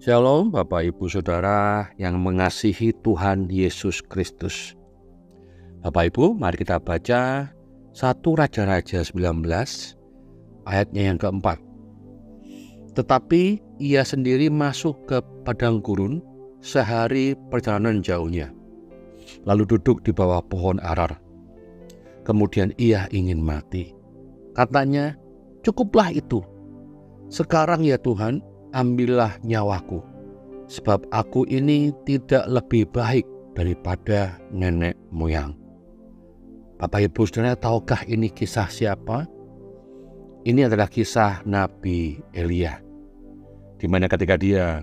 Shalom Bapak Ibu Saudara yang mengasihi Tuhan Yesus Kristus. Bapak Ibu, mari kita baca 1 Raja-Raja 19 ayatnya yang keempat. Tetapi ia sendiri masuk ke padang gurun sehari perjalanan jauhnya, lalu duduk di bawah pohon arar. Kemudian ia ingin mati. Katanya, cukuplah itu. Sekarang ya Tuhan, ambillah nyawaku, sebab aku ini tidak lebih baik daripada nenek moyang. Bapak Ibu Saudara, tahukah ini kisah siapa? Ini adalah kisah Nabi Elia, di mana ketika dia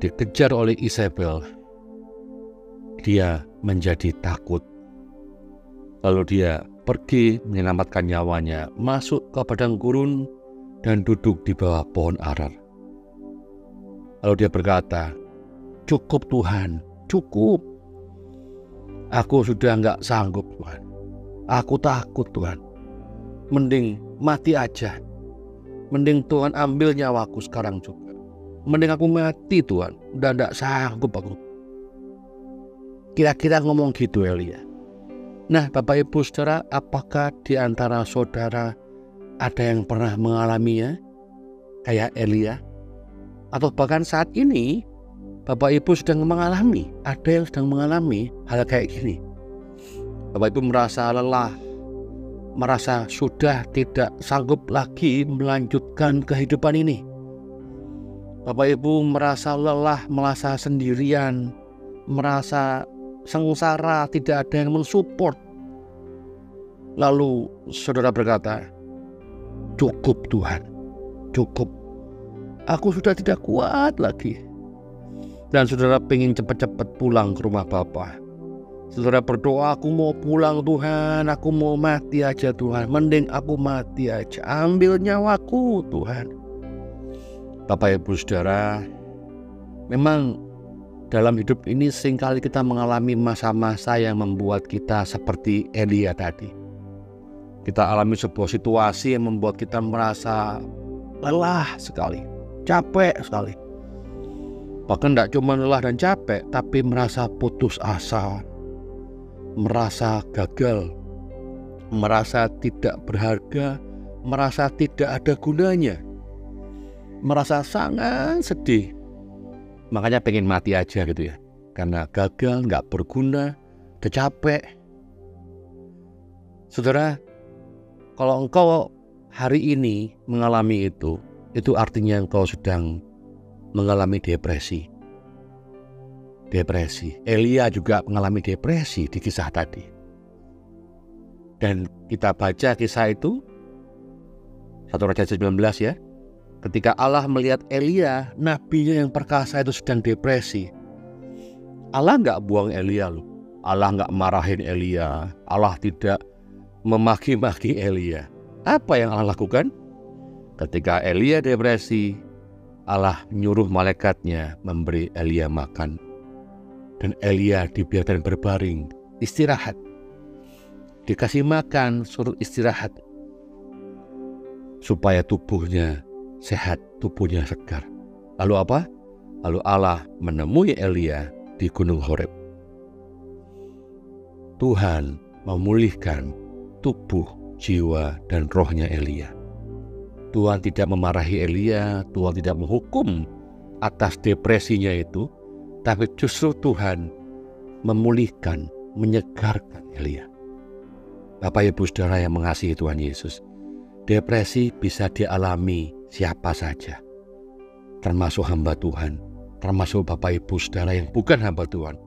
dikejar oleh Isabel, dia menjadi takut. Lalu dia pergi menyelamatkan nyawanya, masuk ke padang gurun dan duduk di bawah pohon arar. Lalu dia berkata, cukup Tuhan, cukup. Aku sudah gak sanggup Tuhan. Aku takut Tuhan. Mending mati aja. Mending Tuhan ambil nyawaku sekarang juga. Mending aku mati Tuhan. Udah gak sanggup aku. Kira-kira ngomong gitu Elia. Nah Bapak Ibu Saudara, apakah di antara saudara ada yang pernah mengalaminya kayak Elia? Atau bahkan saat ini Bapak Ibu sedang mengalami, ada yang sedang mengalami hal kayak gini. Bapak Ibu merasa lelah, merasa sudah tidak sanggup lagi melanjutkan kehidupan ini. Bapak Ibu merasa lelah, merasa sendirian, merasa sengsara, tidak ada yang mensupport. Lalu saudara berkata, cukup Tuhan, cukup. Aku sudah tidak kuat lagi. Dan saudara pengen cepat-cepat pulang ke rumah Bapa. Saudara berdoa, aku mau pulang Tuhan, aku mau mati aja Tuhan. Mending aku mati aja, ambil nyawaku Tuhan. Bapak Ibu Saudara, memang dalam hidup ini seringkali kita mengalami masa-masa yang membuat kita seperti Elia tadi. Kita alami sebuah situasi yang membuat kita merasa lelah sekali, capek sekali. Bahkan tidak cuma lelah dan capek, tapi merasa putus asa, merasa gagal, merasa tidak berharga, merasa tidak ada gunanya, merasa sangat sedih. Makanya pengen mati aja gitu ya, karena gagal, gak berguna, udah capek. Saudara, kalau engkau hari ini mengalami itu artinya engkau sedang mengalami depresi. Elia juga mengalami depresi di kisah tadi. Dan kita baca kisah itu 1 Raja 19 ya. Ketika Allah melihat Elia, nabinya yang perkasa itu sedang depresi, Allah gak buang Elia loh. Allah gak marahin Elia. Allah tidak memaki-maki Elia. Apa yang Allah lakukan? Ketika Elia depresi, Allah nyuruh malaikatnya memberi Elia makan. Dan Elia dibiarkan berbaring, istirahat. Dikasih makan, suruh istirahat. Supaya tubuhnya sehat, tubuhnya segar. Lalu apa? Lalu Allah menemui Elia di Gunung Horeb. Tuhan memulihkan tubuh, jiwa, dan rohnya Elia. Tuhan tidak memarahi Elia, Tuhan tidak menghukum atas depresinya itu, tapi justru Tuhan memulihkan, menyegarkan Elia. Bapak Ibu Saudara yang mengasihi Tuhan Yesus, depresi bisa dialami siapa saja, termasuk hamba Tuhan, termasuk Bapak Ibu Saudara yang bukan hamba Tuhan.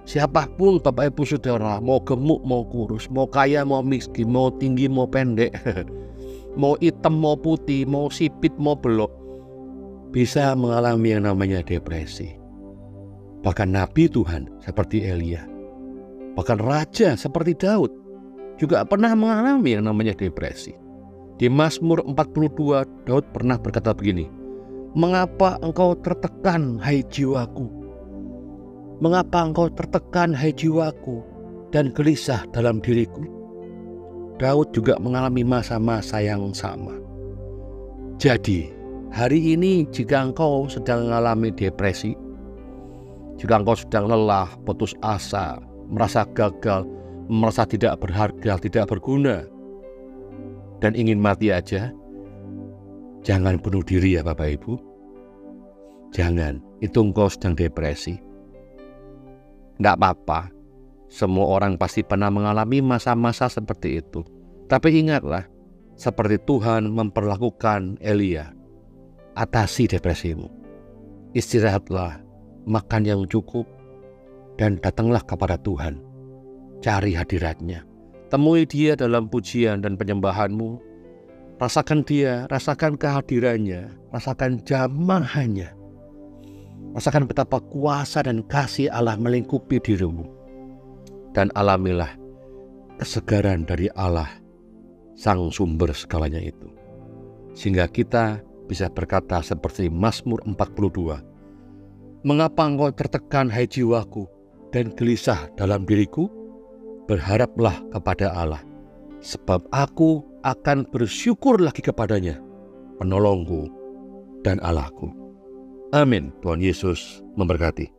Siapapun Bapak Ibu Saudara, mau gemuk, mau kurus, mau kaya, mau miskin, mau tinggi, mau pendek, mau hitam, mau putih, mau sipit, mau belok, bisa mengalami yang namanya depresi. Bahkan Nabi Tuhan seperti Elia, bahkan Raja seperti Daud juga pernah mengalami yang namanya depresi. Di Mazmur 42, Daud pernah berkata begini, mengapa engkau tertekan hai jiwaku? Mengapa engkau tertekan hai jiwaku dan gelisah dalam diriku? Daud juga mengalami masa-masa yang sama. Jadi Hari ini jika engkau sedang mengalami depresi, jika engkau sedang lelah, putus asa, merasa gagal, merasa tidak berharga, tidak berguna, dan ingin mati aja, jangan bunuh diri ya Bapak Ibu. Jangan, itu engkau sedang depresi. Tidak apa-apa, semua orang pasti pernah mengalami masa-masa seperti itu. Tapi ingatlah, seperti Tuhan memperlakukan Elia, atasi depresimu. Istirahatlah, makan yang cukup, dan datanglah kepada Tuhan. Cari hadiratnya. Temui dia dalam pujian dan penyembahanmu. Rasakan dia, rasakan kehadirannya, rasakan jamahannya. Rasakan betapa kuasa dan kasih Allah melingkupi dirimu. Dan alamilah kesegaran dari Allah, sang sumber segalanya itu. Sehingga kita bisa berkata seperti Mazmur 42. Mengapa engkau tertekan hai jiwaku dan gelisah dalam diriku? Berharaplah kepada Allah, sebab aku akan bersyukur lagi kepadanya, penolongku dan Allahku. Amin. Tuhan Yesus memberkati.